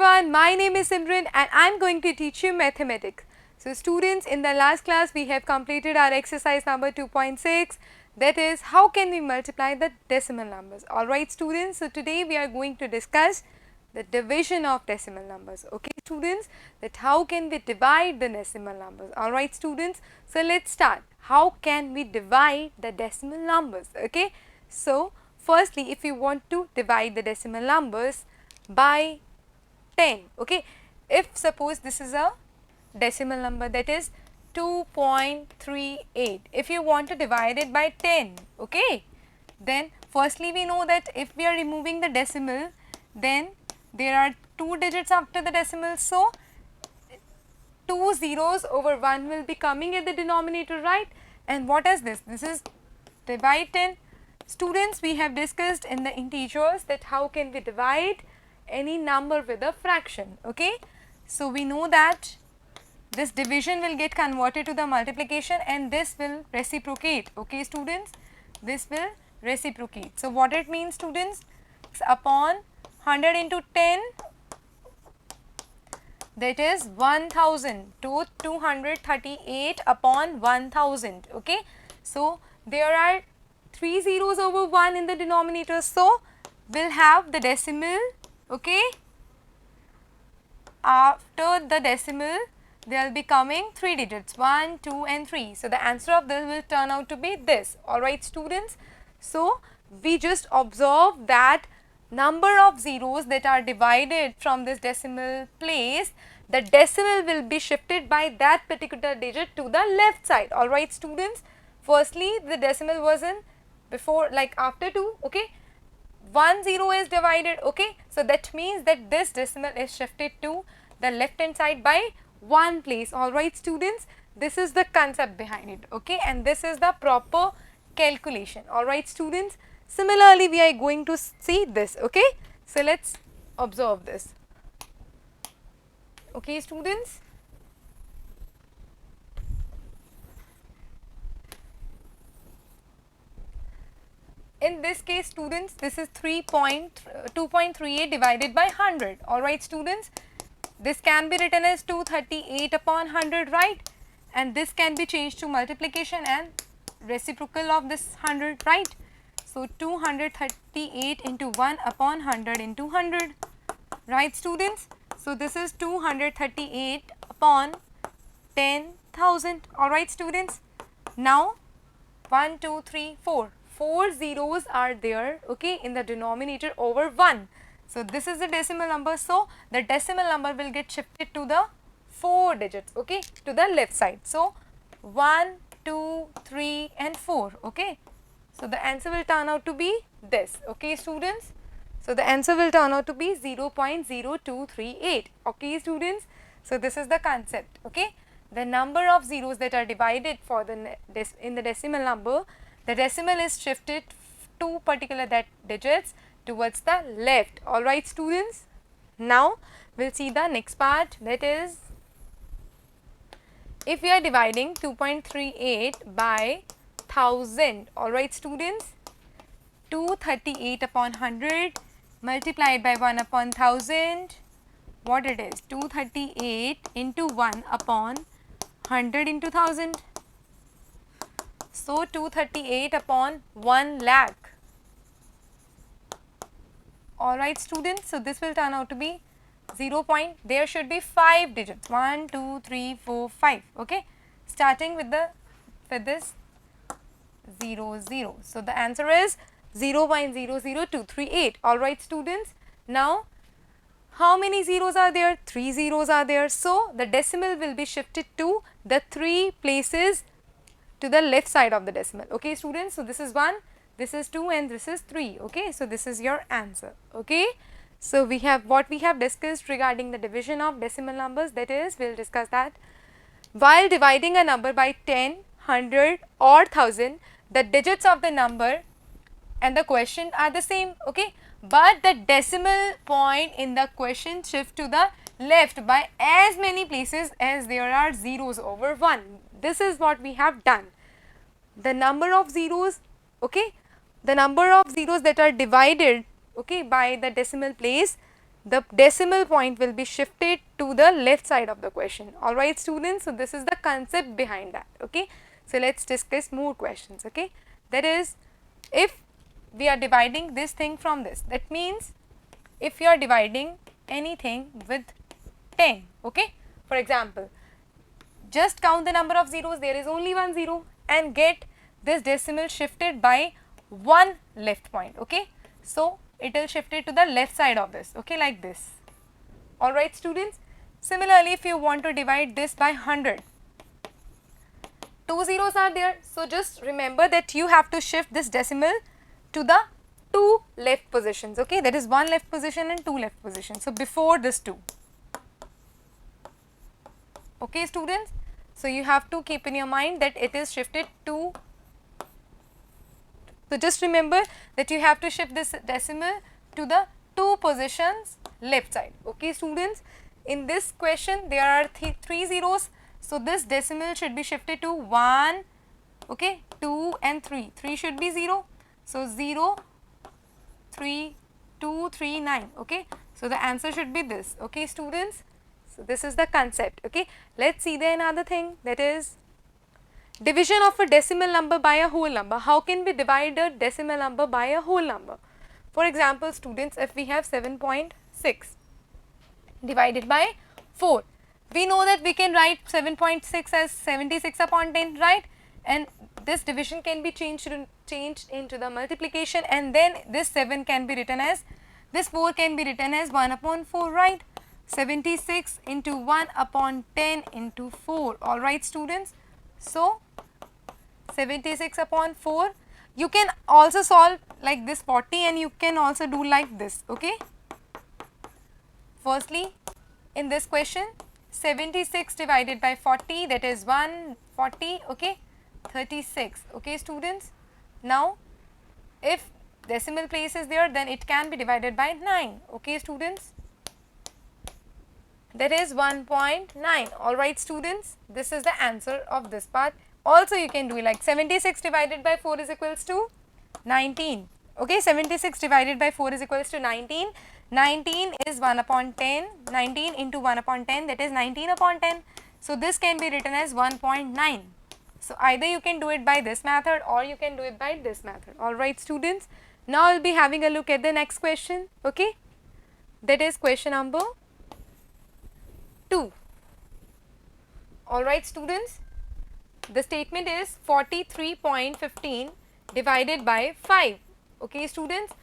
everyone, my name is Simran and I am going to teach you mathematics. So students, in the last class we have completed our exercise number 2.6, that is how can we multiply the decimal numbers. Alright students, so today we are going to discuss the division of decimal numbers. Okay students, that how can we divide the decimal numbers. Alright students, so let's start. How can we divide the decimal numbers? Okay, so firstly, if you want to divide the decimal numbers by 10, okay, if suppose this is a decimal number, that is 2.38, if you want to divide it by 10, okay, then firstly we know that if we are removing the decimal, then there are 2 digits after the decimal, so 2 zeros over 1 will be coming at the denominator, right? And what is this? This is divide 10. Students, we have discussed in the integers that how can we divide any number with a fraction, okay. So we know that this division will get converted to the multiplication and this will reciprocate, okay students, this will reciprocate. So what it means students, upon 100 into 10, that is 1000 to 238 upon 1000, okay. So there are 3 zeros over 1 in the denominator, so we'll have the decimal, okay. After the decimal there will be coming 3 digits, 1, 2 and 3. So the answer of this will turn out to be this. Alright students, so we just observe that number of zeros that are divided from this decimal place, the decimal will be shifted by that particular digit to the left side. Alright students, firstly the decimal was in before, like after 2, okay, 1 0 is divided, okay. So that means that this decimal is shifted to the left hand side by 1 place. Alright students, this is the concept behind it, okay, and this is the proper calculation. Alright students, similarly we are going to see this, okay. So let's observe this, okay students. In this case students, this is 2.38 divided by 100. Alright students, this can be written as 238 upon 100, right, and this can be changed to multiplication and reciprocal of this 100, right. So 238 into 1 upon 100 into 100, right students. So this is 238 upon 10,000. Alright students, now 1 2 3 4 zeros are there, okay, in the denominator over 1. So this is the decimal number, so the decimal number will get shifted to the 4 digits, okay, to the left side. So 1 2 3 and 4, okay. So the answer will turn out to be this, okay students. So the answer will turn out to be 0.0238, okay students. So this is the concept, okay. The number of zeros that are divided for the in the decimal number, the decimal is shifted to particular that digits towards the left. Alright students, now we'll see the next part, that is if we are dividing 2.38 by 1000. Alright students, 238 upon 100 multiplied by 1 upon 1000, what it is, 238 into 1 upon 100 into 1000. So 238 upon 1 lakh. Alright students, so this will turn out to be 0. There should be 5 digits, 1 2 3 4 5, okay, starting with this 0 0. So the answer is 0.00238. Alright students, now how many zeros are there? 3 zeros are there, so the decimal will be shifted to the 3 places to the left side of the decimal, okay students. So this is 1, this is 2 and this is 3, okay. So this is your answer, okay. So we have what we have discussed regarding the division of decimal numbers, that is we will discuss that while dividing a number by 10, 100 or 1000, the digits of the number and the quotient are the same, okay, but the decimal point in the quotient shift to the left by as many places as there are zeros over 1. This is what we have done. The number of zeros, okay, the number of zeros that are divided, okay, by the decimal place, the decimal point will be shifted to the left side of the question. Alright students, so this is the concept behind that. Okay, so let's discuss more questions. Okay, that is, if we are dividing this thing from this, that means if you are dividing anything with 10, okay, for example, just count the number of zeros, there is only one zero, and get this decimal shifted by one left point. Okay, so it will shift it to the left side of this, okay, like this. Alright students, similarly if you want to divide this by 100, two zeros are there, so just remember that you have to shift this decimal to the two left positions, okay, that is one left position and two left positions, so before this two. Okay students, so you have to keep in your mind that it is shifted to, so just remember that you have to shift this decimal to the two positions left side. Okay students, in this question there are three zeros, so this decimal should be shifted to 1, okay, 2 and 3, 3 should be 0, so 0, 3, 2, 3, 9, okay, so the answer should be this. Okay students, so this is the concept. Okay, let's see the another thing, that is division of a decimal number by a whole number. How can we divide a decimal number by a whole number? For example students, if we have 7.6 divided by 4, we know that we can write 7.6 as 76 upon 10, right, and this division can be changed into the multiplication, and then this 7 can be written as, this 4 can be written as 1 upon 4, right, 76 into 1 upon 10 into 4. Alright students, so 76 upon 4, you can also solve like this 40, and you can also do like this. Okay, firstly in this question 76 divided by 40, that is 140, okay, 36. Okay students, now if decimal place is there, then it can be divided by 9. Okay students, that is 1.9. Alright students, this is the answer of this part. Also you can do it like 76 divided by 4 is equals to 19. Okay, 76 divided by 4 is equals to 19. 19 is 1 upon 10, 19 into 1 upon 10, that is 19 upon 10. So this can be written as 1.9. So either you can do it by this method or you can do it by this method. Alright students, now I will be having a look at the next question. Okay, that is question number 2. Alright students, the statement is 43.15 divided by 5. Okay students,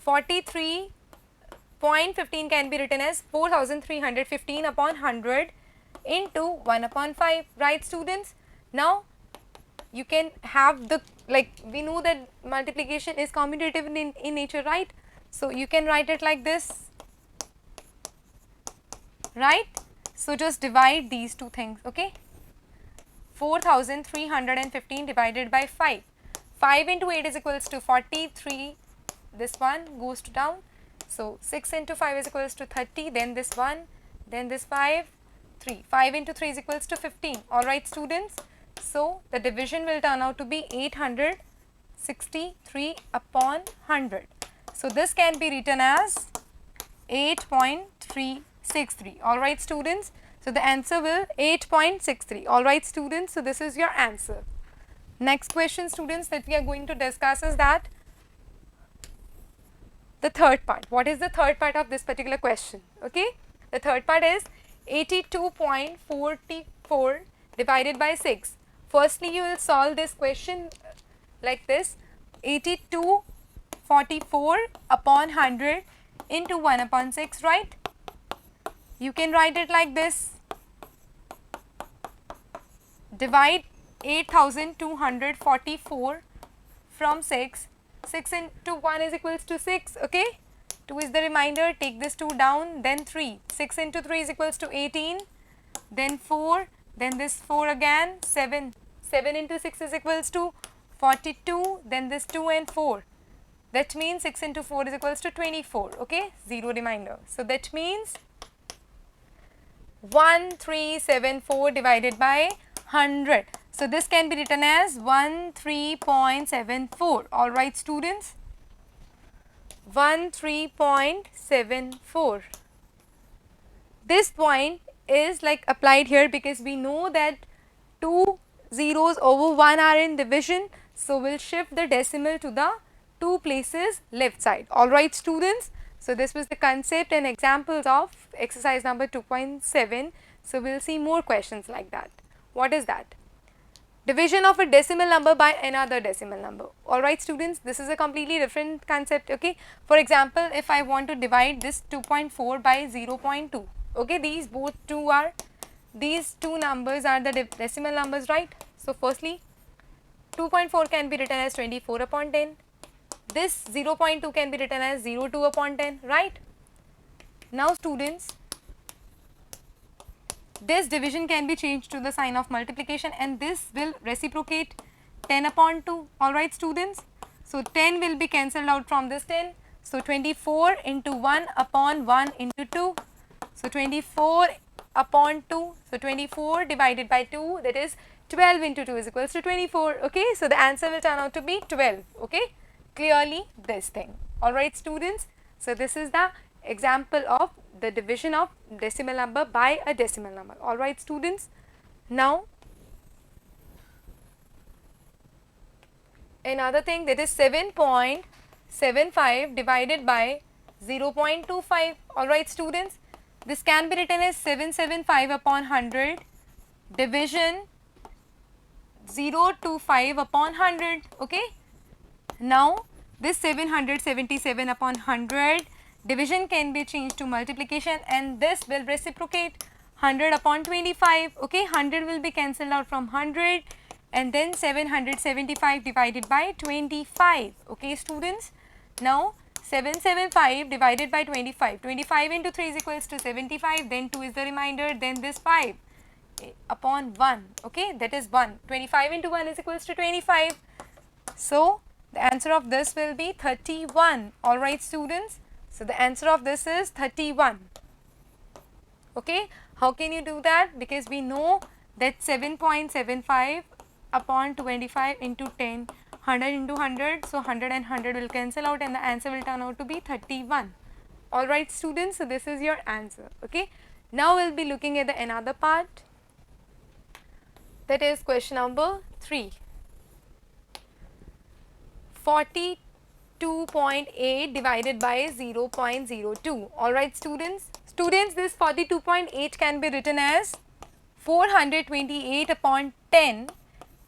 43.15 can be written as 4315 upon 100 into 1 upon 5, right students. Now you can have the, like, we know that multiplication is commutative in nature, right, so you can write it like this, right. So just divide these two things. Okay, 4315 divided by 5. 5 into 8 is equals to 43. This one goes to down. So 6 into 5 is equals to 30. Then this one. Then this 5. 3. 5 into 3 is equals to 15. Alright students. So the division will turn out to be 863 upon 100. So this can be written as 8.363. Alright students. So the answer will 8.63. Alright students. So this is your answer. Next question students that we are going to discuss is that the third part. What is the third part of this particular question? Okay. The third part is 82.44 divided by 6. Firstly, you will solve this question like this. 82.44 upon 100 into 1 upon 6, right? You can write it like this. Divide 8244 from 6. 6 into 1 is equals to 6, okay? 2 is the remainder, take this 2 down, then 3. 6 into 3 is equals to 18, then 4, then this 4 again, 7. 7 into 6 is equals to 42, then this 2 and 4. That means 6 into 4 is equals to 24, okay? 0 remainder. So that means 1374 divided by 100. So this can be written as 13.74. Alright students, 13.74. This point is like applied here because we know that 2 zeros over 1 are in division. So, we will shift the decimal to the 2 places left side. Alright students. So, this was the concept and examples of exercise number 2.7. So, we will see more questions like that. What is that? Division of a decimal number by another decimal number. Alright students, this is a completely different concept, okay. For example, if I want to divide this 2.4 by 0.2, okay, these two numbers are the decimal numbers, right. So, firstly 2.4 can be written as 24 upon 10, this 0.2 can be written as 0.2 upon 10, right. Now students, this division can be changed to the sign of multiplication and this will reciprocate 10 upon 2, alright students. So, 10 will be cancelled out from this 10. So, 24 into 1 upon 1 into 2. So, 24 upon 2. So, 24 divided by 2, that is 12 into 2 is equals to 24, okay. So, the answer will turn out to be 12, okay. Clearly this thing, alright students. So, this is the example of the division of decimal number by a decimal number, alright students. Now, another thing, that is 7.75 divided by 0.25, alright students. This can be written as 775 upon 100 division 0.25 upon 100, okay. Now, this 777 upon 100 division can be changed to multiplication and this will reciprocate 100 upon 25, okay. 100 will be cancelled out from 100 and then 775 divided by 25, okay students. Now, 775 divided by 25, 25 into 3 is equals to 75, then 2 is the remainder, then this 5 upon 1, okay, that is 1, 25 into 1 is equals to 25. So, the answer of this will be 31, alright students. So, the answer of this is 31, okay. How can you do that? Because we know that 7.75 upon 25 into 10, 100 into 100, so 100 and 100 will cancel out and the answer will turn out to be 31, alright students. So, this is your answer, okay. Now, we will be looking at the another part, that is question number 3. 42.8 divided by 0.02, alright students. Students, this 42.8 can be written as 428 upon 10,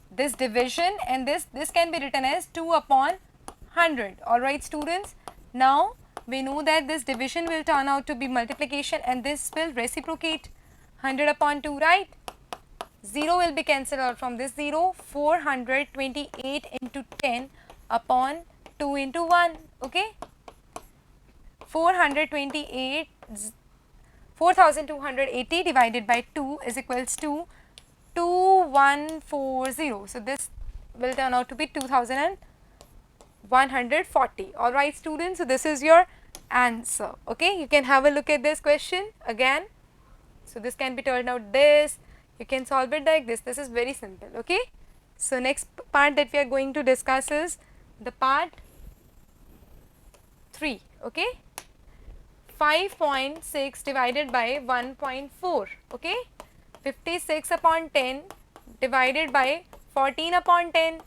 this division, and this can be written as 2 upon 100, alright students. Now, we know that this division will turn out to be multiplication and this will reciprocate 100 upon 2, right. 0 will be cancelled out from this 0, 428 into 10 upon 2 into 1, okay. 4280 divided by 2 is equals to 2140. So, this will turn out to be 2140, alright students. So, this is your answer, okay. You can have a look at this question again. So, this can be turned out this, you can solve it like this is very simple, okay. So, next part that we are going to discuss is the part 3, okay. 5.6 divided by 1.4, okay. 56 upon 10 divided by 14 upon 10,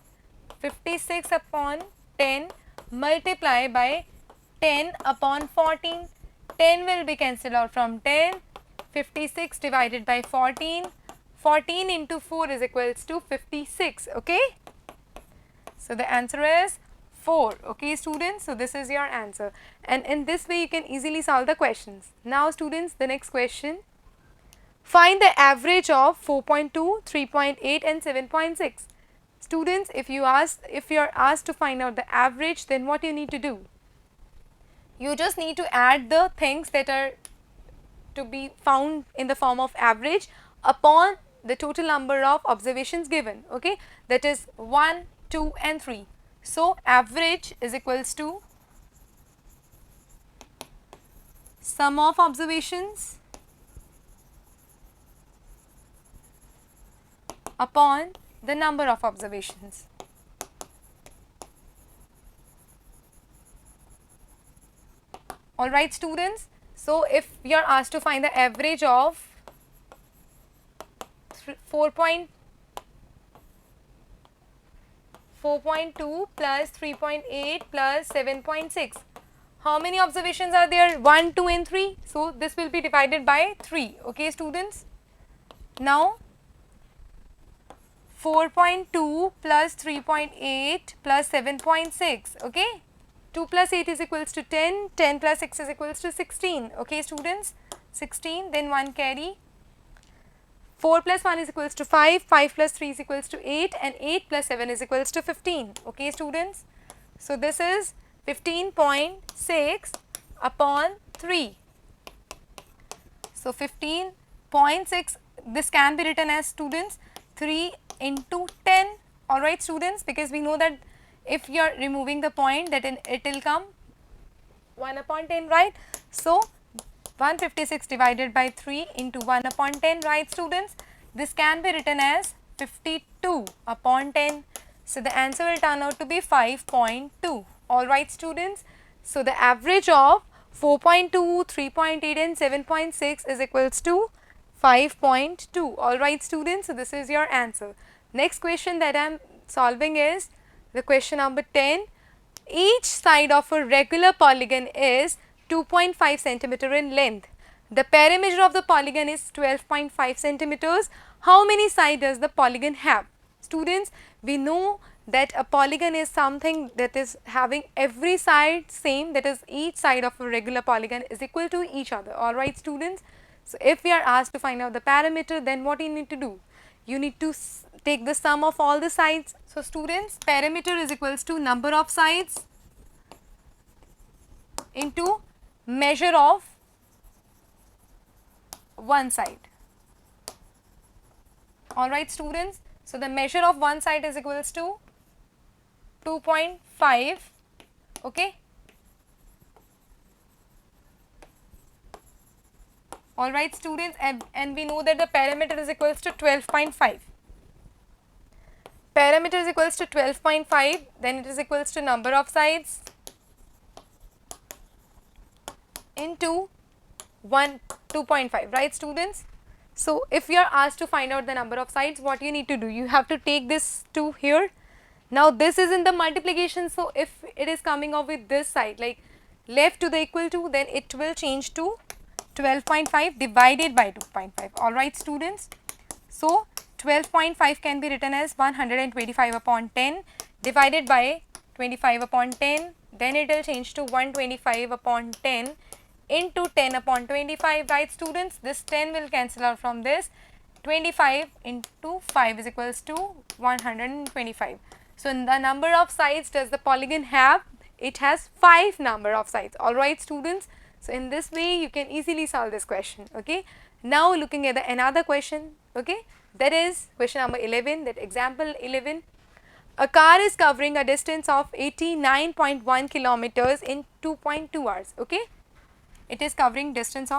56 upon 10 multiply by 10 upon 14, 10 will be cancelled out from 10, 56 divided by 14, 14 into 4 is equals to 56, okay. So, the answer is 4, okay students. So, this is your answer and in this way you can easily solve the questions. Now students, the next question, find the average of 4.2, 3.8 and 7.6. Students, if you are asked to find out the average, then what you need to do? You just need to add the things that are to be found in the form of average upon the total number of observations given, okay, that is 1, 2 and 3. So, average is equals to sum of observations upon the number of observations. Alright students, So if we are asked to find the average of 4.2 plus 3.8 plus 7.6, how many observations are there? 1, 2 and 3. So this will be divided by 3. Okay students. Now 4.2 plus 3.8 plus 7.6. Okay. 2 plus 8 is equals to 10, 10 plus 6 is equals to 16. Okay students, 16, then 1 carry. 4 plus 1 is equals to 5, 5 plus 3 is equals to 8 and 8 plus 7 is equals to 15. Okay students. So this is 15.6 upon 3. So 15.6, this can be written as students 3 into 10. Alright students, because we know that if you are removing the point, that it will come 1 upon 10, right? So 156 divided by 3 into 1 upon 10, right students? This can be written as 52 upon 10. So the answer will turn out to be 5.2. Alright students. So the average of 4.2, 3.8 and 7.6 is equals to 5.2. Alright students. So this is your answer. Next question that I am solving is the question number 10. Each side of a regular polygon is 2.5 centimeter in length. The perimeter of the polygon is 12.5 centimeters. How many sides does the polygon have? Students, we know that a polygon is something that is having every side same, that is each side of a regular polygon is equal to each other. Alright students. So if we are asked to find out the perimeter, then what you need to do? You need to take the sum of all the sides. So students, perimeter is equals to number of sides into measure of one side. Alright students. So the measure of one side is equals to 2.5. Okay. Alright students, and we know that the perimeter is equals to 12.5. Perimeter is equals to 12.5, then it is equals to number of sides into 2.5, right students? So if you are asked to find out the number of sides, what you need to do? You have to take this 2 here. Now this is in the multiplication, so if it is coming off with this side, like left to the equal to, then it will change to 12.5 divided by 2.5. Alright students. So 12.5 can be written as 125 upon 10 divided by 25 upon 10, then it will change to 125 upon 10 into 10 upon 25, right students? This 10 will cancel out from this. 25 into 5 is equals to 125. So the number of sides does the polygon have? It has 5 number of sides. Alright students. So in this way you can easily solve this question. Okay. Now looking at another question. Okay. That is question number 11, that example 11. A car is covering a distance of 89.1 kilometers in 2.2 hours. Okay. It is covering distance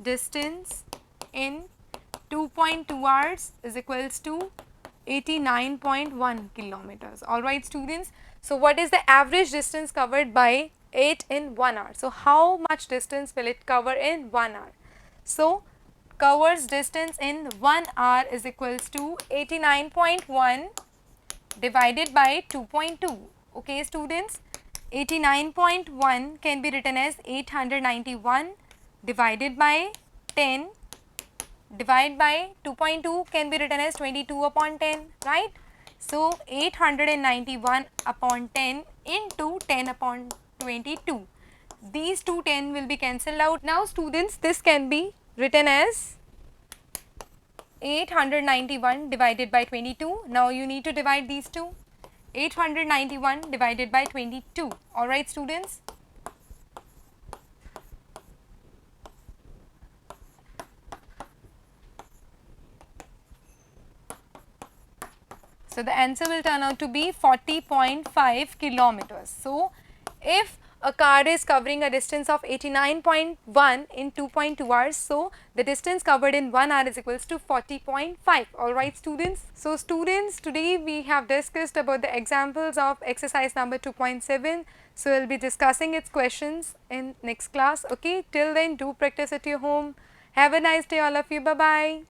distance in 2.2 hours is equals to 89.1 kilometers. Alright students. So what is the average distance covered by it in 1 hour? So how much distance will it cover in 1 hour? So covers distance in 1 hour is equals to 89.1 divided by 2.2. Okay students. 89.1 can be written as 891 divided by 10 divided by 2.2 can be written as 22 upon 10, right? So 891 upon 10 into 10 upon 22. These two 10 will be cancelled out. Now students, this can be written as 891 divided by 22. Now you need to divide these two. 891 divided by 22. Alright students. So the answer will turn out to be 40.5 kilometers. So if a car is covering a distance of 89.1 in 2.2 hours. So, the distance covered in 1 hour is equals to 40.5. Alright students. So, students, today we have discussed about the examples of exercise number 2.7. So, we will be discussing its questions in next class. Okay, till then do practice at your home. Have a nice day all of you. Bye-bye.